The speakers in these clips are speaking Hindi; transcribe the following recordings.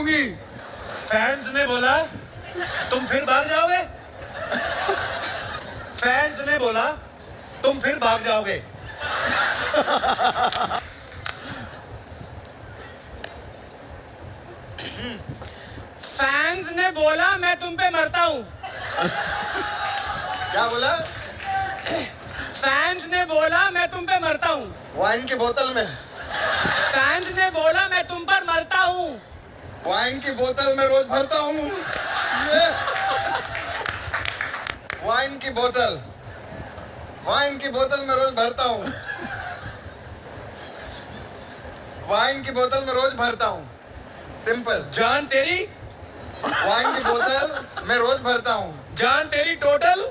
दूंगी। फैंस ने बोला तुम फिर भाग जाओगे। फैंस ने बोला तुम फिर भाग जाओगे। फैंस ने बोला मैं तुम पे मरता हूँ। क्या बोला? फैंस ने बोला मैं तुम पे मरता हूँ। वाइन की बोतल में। फैंस ने बोला मैं तुम पर मरता हूँ। वाइन की बोतल में रोज भरता हूँ। वाइन की बोतल में रोज भरता हूँ। वाइन की बोतल में रोज भरता हूँ। सिंपल। जान तेरी वाइन की बोतल में रोज भरता हूँ। जान तेरी टोटल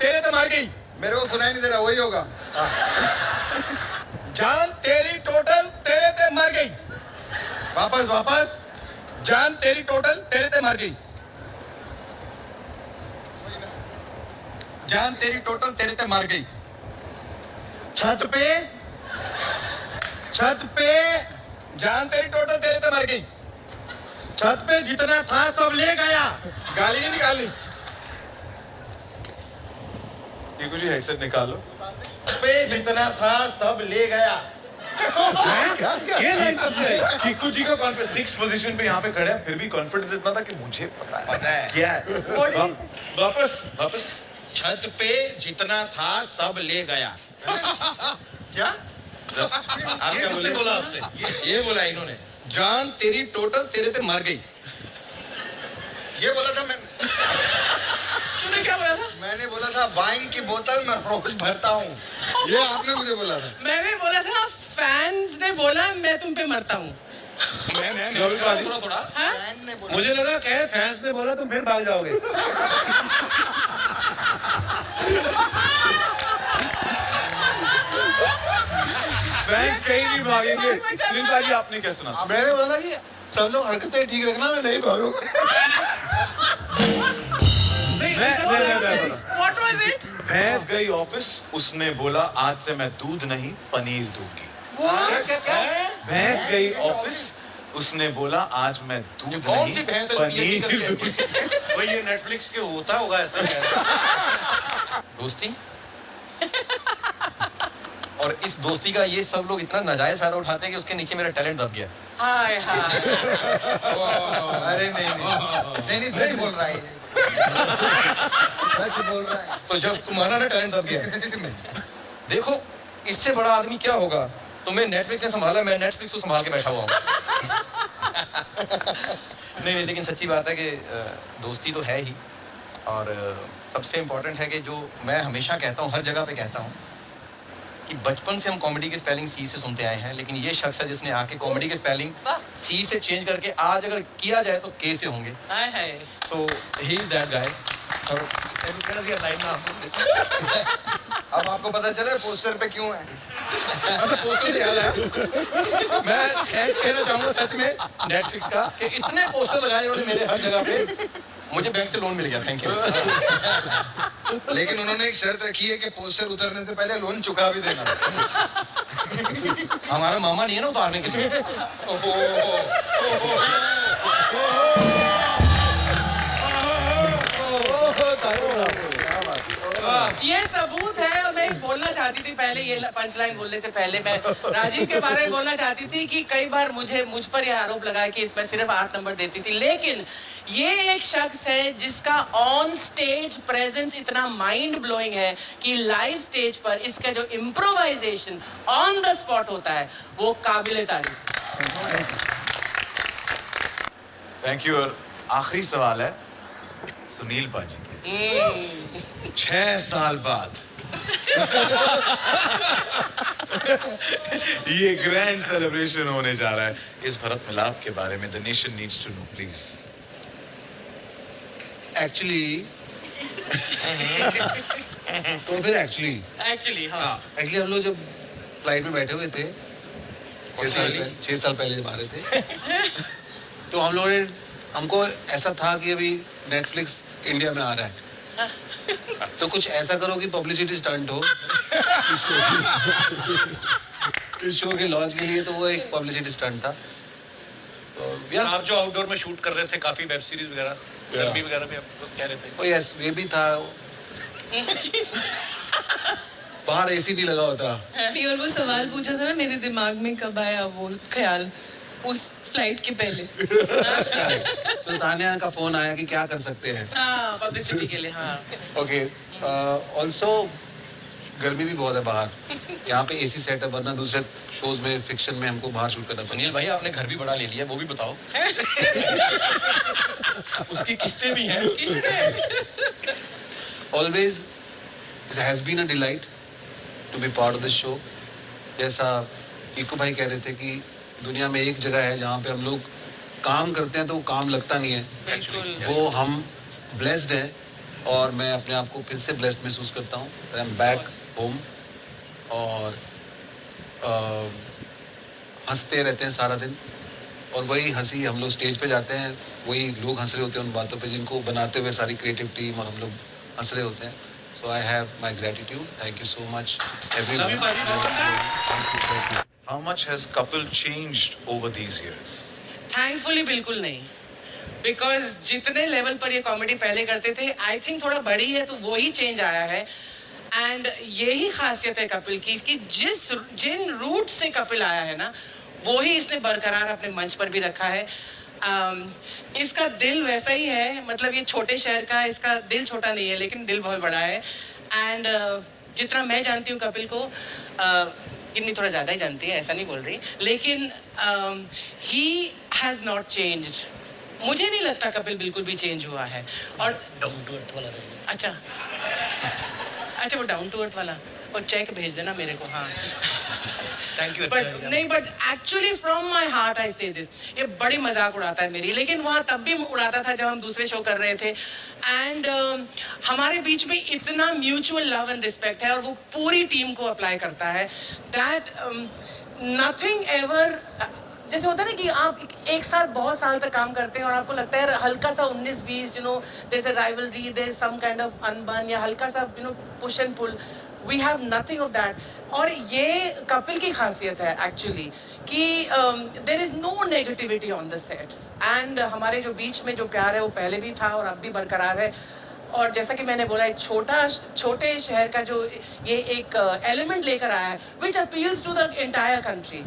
तेरे तो मर गई। मेरे को सुनाई नहीं दे रहा, वही होगा। जान तेरी टोटल तेरे ते मर गई। वापस जान तेरी टोटल तेरे ते मर गई। जान तेरी टोटल तेरे ते मर गई। छत पे जान तेरी टोटल तेरे ते मर गई। छत पे जितना था सब ले गया। गाली नहीं निकालनी। ये कुछ हेडसेट निकालो। पे जितना था सब ले गया। ये लाइन कब से आई? कीकू जी का कॉन्फिडेंस 6th पोजीशन पे यहाँ पे खड़े हैं, फिर भी कॉन्फिडेंस इतना था कि मुझे पता है क्या है। वापस छत पे जितना था सब ले गया। क्या? आप क्या बोले? बोला आपसे ये बोला इन्होंने। जान तेरी टोटल तेरे ते मर गई। ये बोला था मैं। तूने क्या बोला था? मैंने बोला था वाइन की बोतल में रोज भरता हूँ। ये आपने मुझे बोला था। मैंने बोला था फैंस ने बोला मैं तुम पे मरता हूँ। थोड़ा हाँ? मुझे लगा क्या फैंस ने बोला तुम फिर भाग जाओगे। फैंस कहीं नहीं भागेंगे। सुनील जी आपने क्या सुना? मैंने बोला कि सब लोग हरकतें ठीक रखना, मैं नहीं भागूंगा। What was it? भैंस गई ऑफिस, उसने बोला आज से मैं दूध नहीं पनीर दूंगी। भैंस गई ऑफिस, उसने बोला आज मैं दूध कौन सी नहीं भैंस है? पनीर दूंगी। वही ये नेटफ्लिक्स के होता होगा ऐसा। दोस्ती और इस दोस्ती का ये सब लोग इतना नाजायज फायदा उठाते हैं कि उसके नीचे मेरा टैलेंट दब गया। हाय हाय। अरे नहीं सच बोल रहा है। सच बोल रहा है। तो जब तुम्हारा ना टैलेंट दब गया, देखो इससे बड़ा आदमी क्या होगा। तुम्हें नेटफ्लिक्स ने संभाला, मैं नेटफ्लिक्स को संभाल के बैठा हुआ हूँ। नहीं, लेकिन सच्ची बात है कि दोस्ती तो है ही, और सबसे इम्पोर्टेंट है कि जो मैं हमेशा कहता हूँ, हर जगह पे कहता हूँ कि बचपन से हम कॉमेडी की स्पेलिंग सी से सुनते आए हैं, लेकिन ये शख्स है जिसने आके कॉमेडी की स्पेलिंग सी से चेंज करके आज अगर किया जाए तो के से होंगे। हाय हाय। सो ही इज दैट गाय। अब आपको पता चला पोस्टर पे क्यों है? पोस्टर से याद आया, मैं थैंक्स कहना चाहूंगा सच में नेटफ्लिक्स का कि इतने पोस्टर लगाए उन्होंने मेरे हर जगह पे, मुझे बैंक से लोन मिल गया। Thank you. लेकिन उन्होंने एक शर्त रखी है कि पोस्टर उतरने से पहले लोन चुका भी देना। हमारा मामा नहीं है ना उतारने के लिए। ये सबूत है। और मैं बोलना चाहती थी पहले, ये पंचलाइन बोलने से पहले मैं राजीव के बारे में बोलना चाहती थी कि कई बार मुझ पर यह आरोप लगा कि इसमें सिर्फ 8 नंबर देती थी, लेकिन ये एक शख्स है जिसका ऑन स्टेज प्रेजेंस इतना माइंड ब्लोइंग है कि लाइव स्टेज पर इसका जो इम्प्रोवाइजेशन ऑन द स्पॉट होता है वो काबिले तारीफ। Thank you. और आखिरी सवाल है सुनील पाजी, 6 साल बाद ये ग्रैंड सेलिब्रेशन होने जा रहा है, इस भरत मिलाप के बारे में the nation needs to know please. Actually तो फिर एक्चुअली हाँ हम लोग जब फ्लाइट में बैठे हुए थे 6 साल पहले जब आ रहे थे, तो हम लोगों ने, हमको ऐसा था कि अभी नेटफ्लिक्स इंडिया में आ रहा है, तो कुछ ऐसा करो कि पब्लिसिटी स्टंट हो इस शो के लॉन्च के लिए। तो वो एक पब्लिसिटी स्टंट था। या आप जो आउटडोर में शूट कर रहे थे काफी वेब सीरीज वगैरह गर्मी वगैरह में आप कह रहे थे यस ये भी था बाहर एसी नहीं लगा होता नहीं, और वो सवाल पूछा था ना मेरे दिमाग में कब आया वो ख्याल उस फ्लाइट के पहले। सुल्तानिया का फोन आया कि क्या कर सकते हैं हाँ पब्लिसिटी के लिए हाँ ओके ऑल्सो गर्मी भी बहुत है बाहर यहाँ पे एसी सेट है वरना दूसरे शोज में फिक्शन में हमको बाहर शूट करना सुनील भाई आपने घर भी बड़ा ले लिया, वो भी बताओ। उसकी किस्तें भी हैं। Always it has been a delight to be part of the show. जैसा ईकू भाई कह रहे थे कि दुनिया में एक जगह है जहाँ पे हम लोग काम करते हैं तो वो काम लगता नहीं है, बिल्कुल वो हम ब्लेस्ड हैं और मैं अपने आप को फिर से ब्लेस्ड महसूस करता हूँ। आई एम बैक होम और हंसते रहते हैं सारा दिन और वही हंसी हम लोग स्टेज पे जाते हैं, वही लोग हंस रहे होते हैं उन बातों पे जिनको बनाते हुए सारी क्रिएटिव टीम और हम लोग हंस रहे होते हैं। So I have my gratitude, thank you so much everyone. How much has couple changed over these years? Thankfully बिल्कुल नहीं, बिकॉज जितने लेवल पर ये कॉमेडी पहले करते थे आई थिंक थोड़ा बड़ी है तो वही चेंज आया है। एंड यही खासियत है कपिल की कि जिन रूट से कपिल आया है ना वही इसने बरकरार अपने मंच पर भी रखा है। इसका दिल वैसा ही है, मतलब ये छोटे शहर का, इसका दिल छोटा नहीं है लेकिन दिल बहुत बड़ा है। एंड जितना मैं जानती हूँ कपिल को, किन्नी थोड़ा ज़्यादा ही जानती है, ऐसा नहीं बोल रही, लेकिन ही हैज़ नॉट चेंज्ड। मुझे नहीं लगता कपिल बिल्कुल भी चेंज हुआ है। और डाउन टू अर्थ वाला अच्छा अच्छा वो डाउन टू अर्थ वाला और चेक भेज देना मेरे को। हाँ Thank you. बट नहीं, but actually from my heart I से दिस, ये बड़ी मजाक उड़ाता है मेरी, लेकिन वहाँ तब भी उड़ाता था जब हम दूसरे शो कर रहे थे। एंड हमारे बीच में इतना म्यूचुअल लव एंड रिस्पेक्ट है और वो पूरी टीम को अप्लाई करता है दैट नथिंग एवर, जैसे होता है ना कि आप एक साथ बहुत साल तक काम करते हैं और आपको लगता है हल्का सा 19-20 there is a rivalry, there is some kind of अनबन या हल्का सा push and pull, we have nothing of that. और ये कपिल की खासियत है एक्चुअली कि there is no negativity on the sets. And हमारे जो बीच में जो प्यार है वो पहले भी था और अब भी बरकरार है। और जैसा कि मैंने बोला, एक छोटे शहर का जो ये एक एलिमेंट लेकर आया है which appeals to the entire country.